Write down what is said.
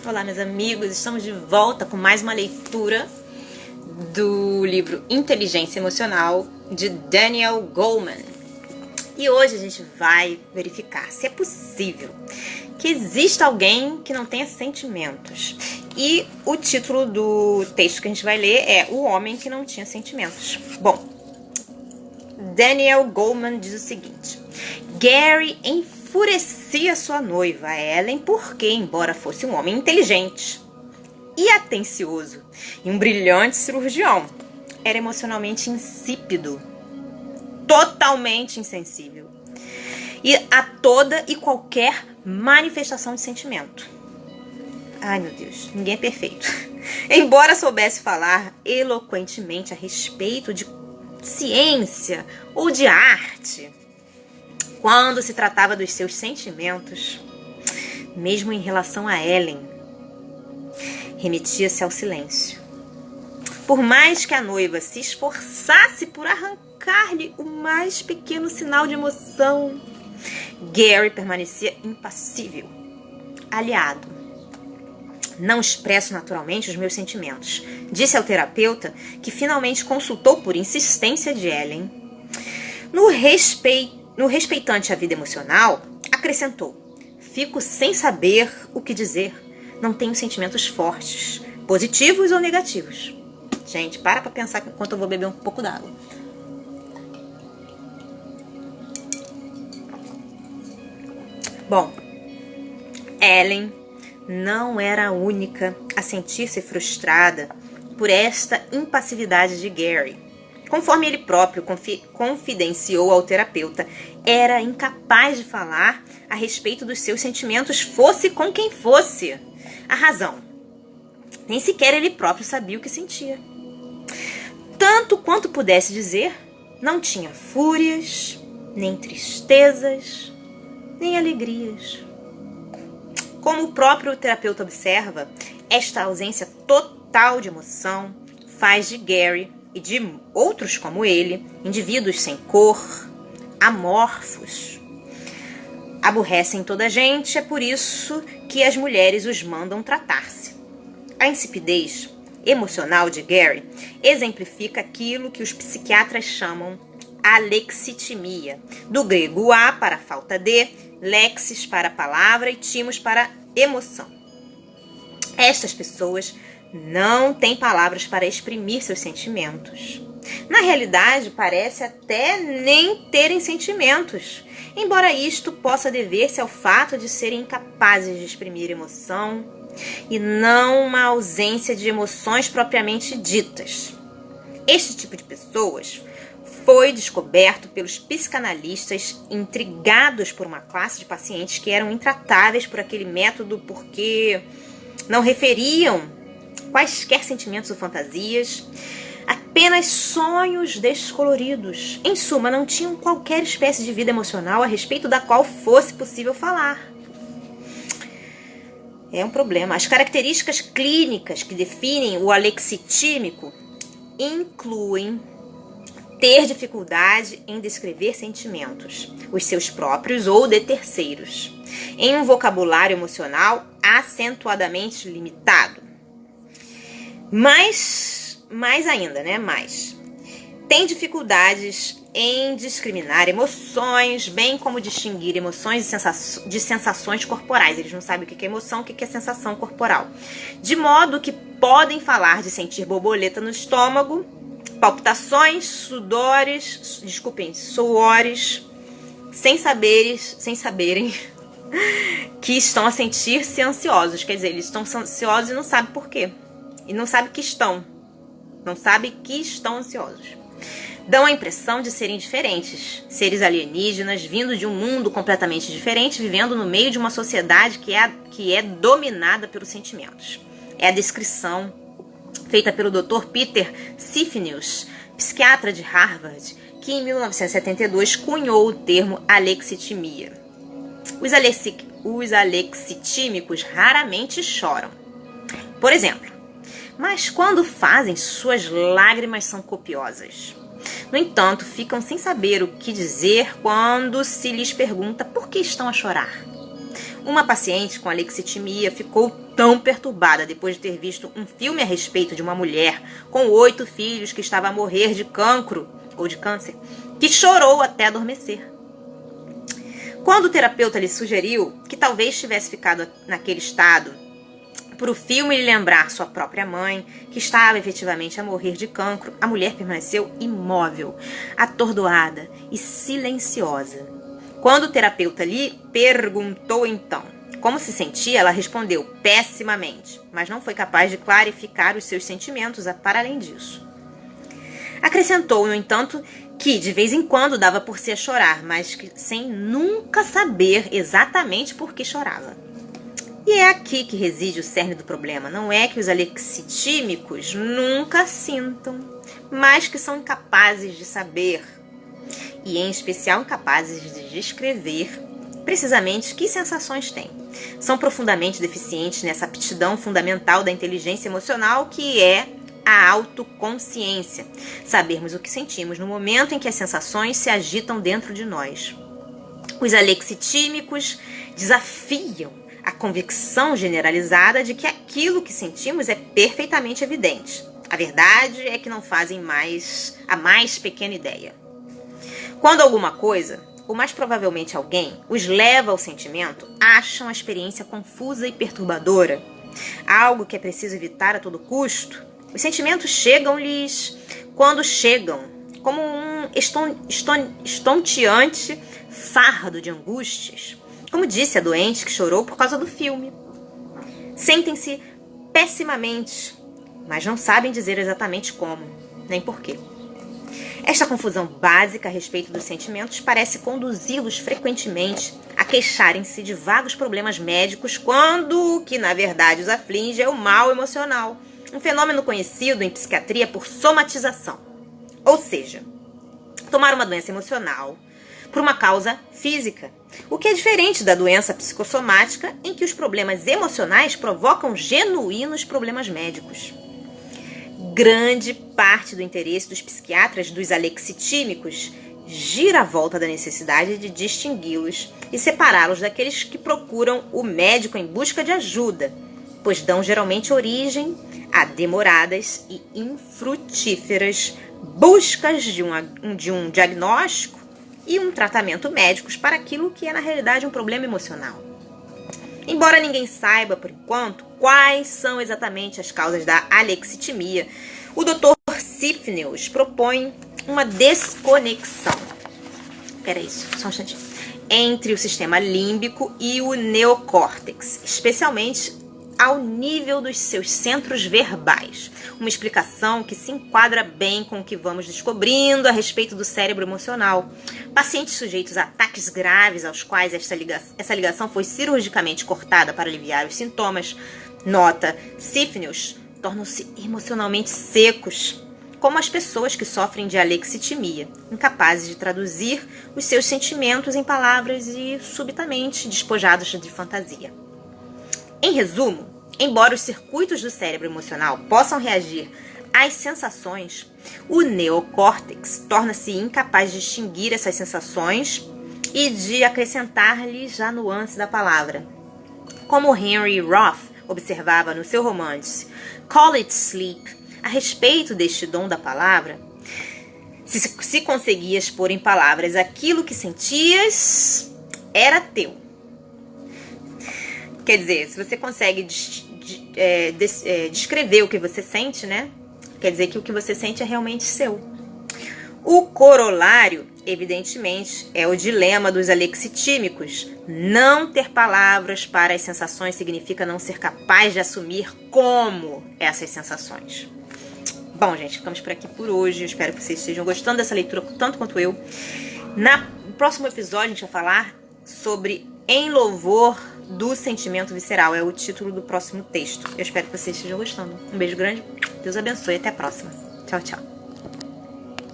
Olá, meus amigos, estamos de volta com mais uma leitura do livro Inteligência Emocional de Daniel Goleman. E hoje a gente vai verificar se é possível que exista alguém que não tenha sentimentos. E o título do texto que a gente vai ler é O Homem que Não Tinha Sentimentos. Bom, Daniel Goleman diz o seguinte: Gary enfurecia sua noiva, Ellen, porque, embora fosse um homem inteligente e atencioso e um brilhante cirurgião, era emocionalmente insípido, totalmente insensível e a toda e qualquer manifestação de sentimento. Ai, meu Deus, ninguém é perfeito. Embora soubesse falar eloquentemente a respeito de ciência ou de arte, quando se tratava dos seus sentimentos, mesmo em relação a Ellen, remetia-se ao silêncio. Por mais que a noiva se esforçasse por arrancar-lhe o mais pequeno sinal de emoção, Gary permanecia impassível, aliado. Não expresso naturalmente os meus sentimentos, disse ao terapeuta, que finalmente consultou por insistência de Ellen. No respeitante à vida emocional, acrescentou: fico sem saber o que dizer. Não tenho sentimentos fortes, positivos ou negativos. Gente, para pensar enquanto eu vou beber um pouco d'água. Bom, Ellen não era a única a sentir-se frustrada por esta impassividade de Gary. Conforme ele próprio confidenciou ao terapeuta, era incapaz de falar a respeito dos seus sentimentos, fosse com quem fosse. A razão: nem sequer ele próprio sabia o que sentia. Tanto quanto pudesse dizer, não tinha fúrias, nem tristezas, nem alegrias. Como o próprio terapeuta observa, esta ausência total de emoção faz de Gary e de outros como ele, indivíduos sem cor, amorfos. Aborrecem toda a gente, é por isso que as mulheres os mandam tratar-se. A insipidez emocional de Gary exemplifica aquilo que os psiquiatras chamam alexitimia, do grego a para falta de, lexis para palavra e timos para emoção. Estas pessoas não têm palavras para exprimir seus sentimentos. Na realidade, parece até nem terem sentimentos, embora isto possa dever-se ao fato de serem incapazes de exprimir emoção e não uma ausência de emoções propriamente ditas. Este tipo de pessoas foi descoberto pelos psicanalistas intrigados por uma classe de pacientes que eram intratáveis por aquele método porque não referiam quaisquer sentimentos ou fantasias, apenas sonhos descoloridos. Em suma, não tinham qualquer espécie de vida emocional a respeito da qual fosse possível falar. É um problema. As características clínicas que definem o alexitímico incluem ter dificuldade em descrever sentimentos, os seus próprios ou de terceiros, em um vocabulário emocional acentuadamente limitado. Mais ainda, tem dificuldades em discriminar emoções, bem como distinguir emoções de sensações corporais. Eles não sabem o que é emoção, o que é sensação corporal. De modo que podem falar de sentir borboleta no estômago, palpitações, suores, sem saberem que estão a sentir-se ansiosos. Quer dizer, eles estão ansiosos e não sabem por quê. E não sabem que estão. Não sabem que estão ansiosos. Dão a impressão de serem diferentes, seres alienígenas, vindo de um mundo completamente diferente, vivendo no meio de uma sociedade que é dominada pelos sentimentos. É a descrição feita pelo Dr. Peter Sifnius, psiquiatra de Harvard, que em 1972 cunhou o termo alexitimia. Os alexitímicos raramente choram, por exemplo, mas quando fazem, suas lágrimas são copiosas. No entanto, ficam sem saber o que dizer quando se lhes pergunta por que estão a chorar. Uma paciente com alexitimia ficou tão perturbada depois de ter visto um filme a respeito de uma mulher com 8 filhos que estava a morrer de cancro ou de câncer, que chorou até adormecer. Quando o terapeuta lhe sugeriu que talvez tivesse ficado naquele estado por o filme lhe lembrar sua própria mãe, que estava efetivamente a morrer de cancro, a mulher permaneceu imóvel, atordoada e silenciosa. Quando o terapeuta lhe perguntou então como se sentia, ela respondeu pessimamente, mas não foi capaz de clarificar os seus sentimentos para além disso. Acrescentou, no entanto, que de vez em quando dava por si a chorar, mas que sem nunca saber exatamente por que chorava. E é aqui que reside o cerne do problema. Não é que os alexitímicos nunca sintam, mas que são incapazes de saber, e em especial incapazes de descrever precisamente que sensações têm. São profundamente deficientes nessa aptidão fundamental da inteligência emocional, que é a autoconsciência. Sabermos o que sentimos no momento em que as sensações se agitam dentro de nós. Os alexitímicos desafiam a convicção generalizada de que aquilo que sentimos é perfeitamente evidente. A verdade é que não fazem a mais pequena ideia. Quando alguma coisa, ou mais provavelmente alguém, os leva ao sentimento, acham a experiência confusa e perturbadora, algo que é preciso evitar a todo custo. Os sentimentos chegam-lhes quando chegam, como um estonteante fardo de angústias. Como disse a doente que chorou por causa do filme. Sentem-se pessimamente, mas não sabem dizer exatamente como, nem porquê. Esta confusão básica a respeito dos sentimentos parece conduzi-los frequentemente a queixarem-se de vagos problemas médicos, quando o que na verdade os aflige é o mal emocional, um fenômeno conhecido em psiquiatria por somatização. Ou seja, tomar uma doença emocional por uma causa física, o que é diferente da doença psicossomática, em que os problemas emocionais provocam genuínos problemas médicos. Grande parte do interesse dos psiquiatras dos alexitímicos gira à volta da necessidade de distingui-los e separá-los daqueles que procuram o médico em busca de ajuda, pois dão geralmente origem a demoradas e infrutíferas buscas de um diagnóstico e um tratamento médicos para aquilo que é na realidade um problema emocional. Embora ninguém saiba, por enquanto, quais são exatamente as causas da alexitimia, o Dr. Sifneus propõe uma desconexão entre o sistema límbico e o neocórtex, especialmente ao nível dos seus centros verbais. Uma explicação que se enquadra bem com o que vamos descobrindo a respeito do cérebro emocional. Pacientes sujeitos a ataques graves aos quais essa ligação foi cirurgicamente cortada para aliviar os sintomas, nota Sifneus, tornam-se emocionalmente secos, como as pessoas que sofrem de alexitimia, incapazes de traduzir os seus sentimentos em palavras e subitamente despojados de fantasia. Em resumo, embora os circuitos do cérebro emocional possam reagir às sensações, o neocórtex torna-se incapaz de distinguir essas sensações e de acrescentar-lhes a nuance da palavra. Como Henry Roth observava no seu romance Call It Sleep, a respeito deste dom da palavra, se conseguias pôr em palavras aquilo que sentias, era teu. Quer dizer, se você consegue descrever o que você sente, né? Quer dizer que o que você sente é realmente seu. O corolário, evidentemente, é o dilema dos alexitímicos. Não ter palavras para as sensações significa não ser capaz de assumir como essas sensações. Bom, gente, ficamos por aqui por hoje. Eu espero que vocês estejam gostando dessa leitura tanto quanto eu. No próximo episódio, a gente vai falar sobre Em Louvor do Sentimento Visceral. É o título do próximo texto. Eu espero que vocês estejam gostando. Um beijo grande. Deus abençoe. Até a próxima. Tchau, tchau.